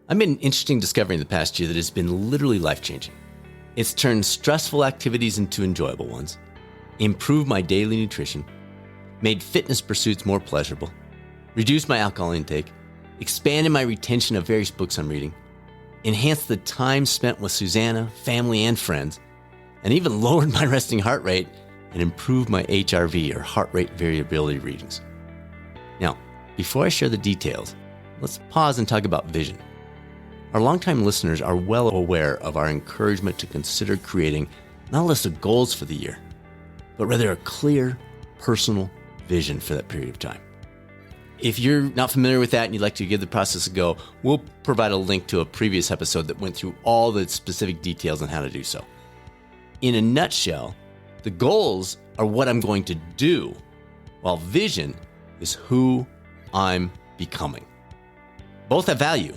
I made an interesting discovery in the past year that has been literally life-changing. It's turned stressful activities into enjoyable ones, improved my daily nutrition, made fitness pursuits more pleasurable, reduced my alcohol intake, expanded my retention of various books I'm reading, enhanced the time spent with Susanna, family, and friends, and even lowered my resting heart rate and improved my HRV, or heart rate variability readings. Now, before I share the details, let's pause and talk about vision. Our longtime listeners are well aware of our encouragement to consider creating not a list of goals for the year, but rather a clear, personal vision for that period of time. If you're not familiar with that and you'd like to give the process a go, we'll provide a link to a previous episode that went through all the specific details on how to do so. In a nutshell, the goals are what I'm going to do, while vision is who I'm becoming. Both have value,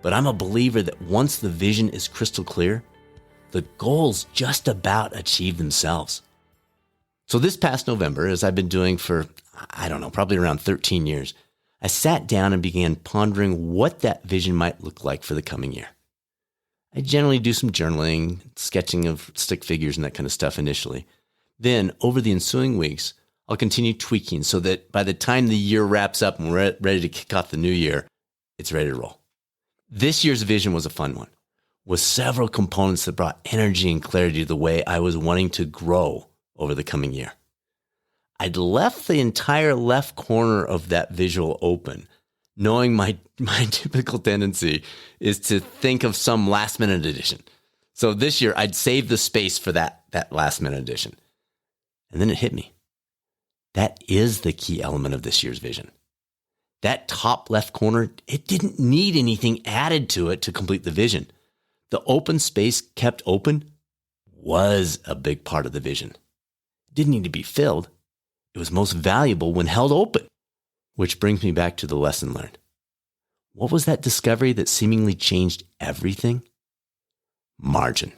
but I'm a believer that once the vision is crystal clear, the goals just about achieve themselves. So this past November, as I've been doing for, probably around 13 years, I sat down and began pondering what that vision might look like for the coming year. I generally do some journaling, sketching of stick figures and that kind of stuff initially. Then, over the ensuing weeks, I'll continue tweaking so that by the time the year wraps up and we're ready to kick off the new year, it's ready to roll. This year's vision was a fun one, with several components that brought energy and clarity to the way I was wanting to grow over the coming year. I'd left the entire left corner of that visual open, knowing my typical tendency is to think of some last minute addition. So this year I'd save the space for that last minute addition. And then it hit me. That is the key element of this year's vision. That top left corner, it didn't need anything added to it to complete the vision. The open space kept open was a big part of the vision. It didn't need to be filled. It was most valuable when held open. Which brings me back to the lesson learned. What was that discovery that seemingly changed everything? Margin.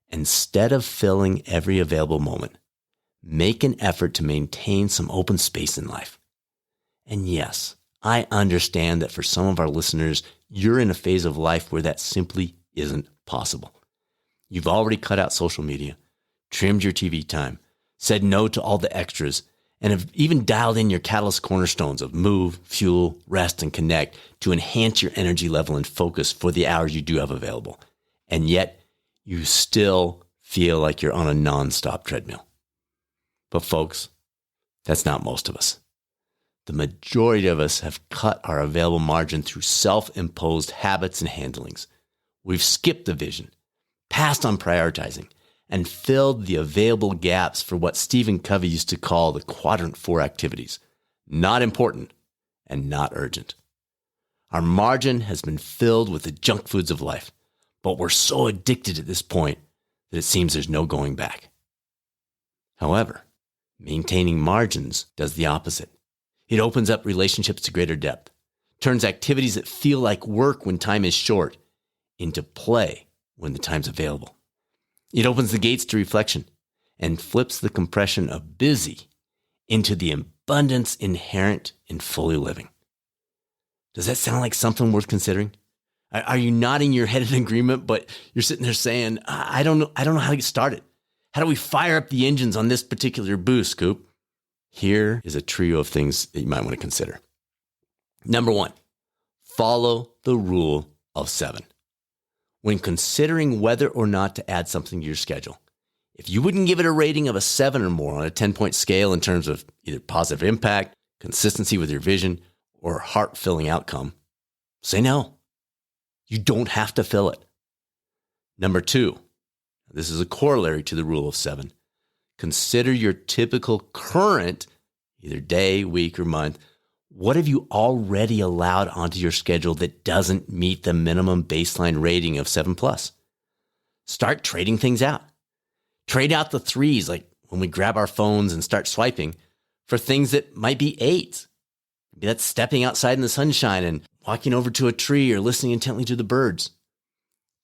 Instead of filling every available moment, make an effort to maintain some open space in life. And yes, I understand that for some of our listeners, you're in a phase of life where that simply isn't possible. You've already cut out social media, trimmed your TV time, said no to all the extras, and have even dialed in your Catalyst cornerstones of move, fuel, rest, and connect to enhance your energy level and focus for the hours you do have available. And yet, you still feel like you're on a nonstop treadmill. But folks, that's not most of us. The majority of us have cut our available margin through self-imposed habits and handlings. We've skipped the vision, passed on prioritizing, and filled the available gaps for what Stephen Covey used to call the quadrant 4 activities, not important and not urgent. Our margin has been filled with the junk foods of life, but we're so addicted at this point that it seems there's no going back. However, maintaining margins does the opposite. It opens up relationships to greater depth, turns activities that feel like work when time is short into play when the time's available. It opens the gates to reflection and flips the compression of busy into the abundance inherent in fully living. Does that sound like something worth considering? Are you nodding your head in agreement, but you're sitting there saying, I don't know how to get started. How do we fire up the engines on this particular boost, Coop? Here is a trio of things that you might want to consider. Number 1, follow the rule of 7. When considering whether or not to add something to your schedule, if you wouldn't give it a rating of a 7 or more on a 10-point scale in terms of either positive impact, consistency with your vision, or heart-filling outcome, say no. You don't have to fill it. Number 2, this is a corollary to the rule of 7. Consider your typical current, either day, week, or month. What have you already allowed onto your schedule that doesn't meet the minimum baseline rating of 7+? Start trading things out. Trade out the 3s, like when we grab our phones and start swiping, for things that might be 8s. Maybe that's stepping outside in the sunshine and walking over to a tree or listening intently to the birds.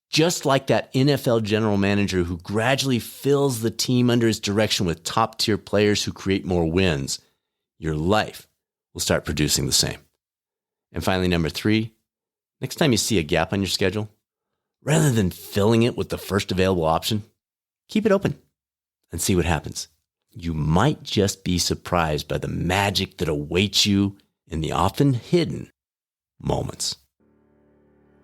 Just like that NFL general manager who gradually fills the team under his direction with top-tier players who create more wins, your life will start producing the same. And finally, number 3, Next time you see a gap on your schedule, rather than filling it with the first available option, keep it open and see what happens. You might just be surprised by the magic that awaits you in the often hidden moments.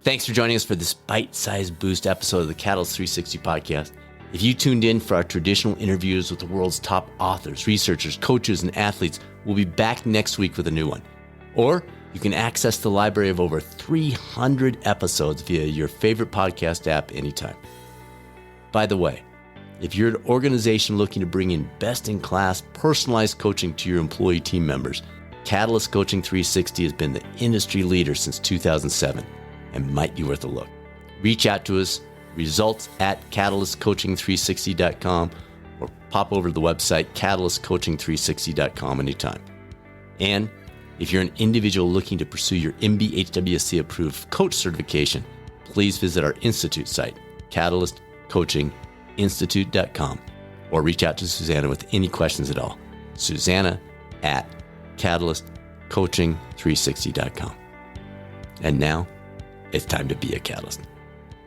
Thanks for joining us for this bite-sized boost episode of the Catalyst 360 podcast. If you tuned in for our traditional interviews with the world's top authors, researchers, coaches, and athletes, we'll be back next week with a new one. Or you can access the library of over 300 episodes via your favorite podcast app anytime. By the way, if you're an organization looking to bring in best-in-class personalized coaching to your employee team members, Catalyst Coaching 360 has been the industry leader since 2007 and might be worth a look. Reach out to us, results@catalystcoaching360.com, or pop over to the website catalystcoaching360.com anytime. And if you're an individual looking to pursue your MBHWC approved coach certification, please visit our Institute site, catalystcoachinginstitute.com, or reach out to Susanna with any questions at all. Susanna@catalystcoaching360.com. And now it's time to be a catalyst.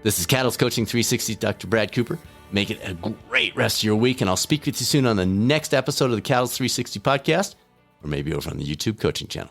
This is Catalyst Coaching 360, Dr. Brad Cooper. Make it a great rest of your week, and I'll speak with you soon on the next episode of the Catalyst 360 podcast, or maybe over on the YouTube coaching channel.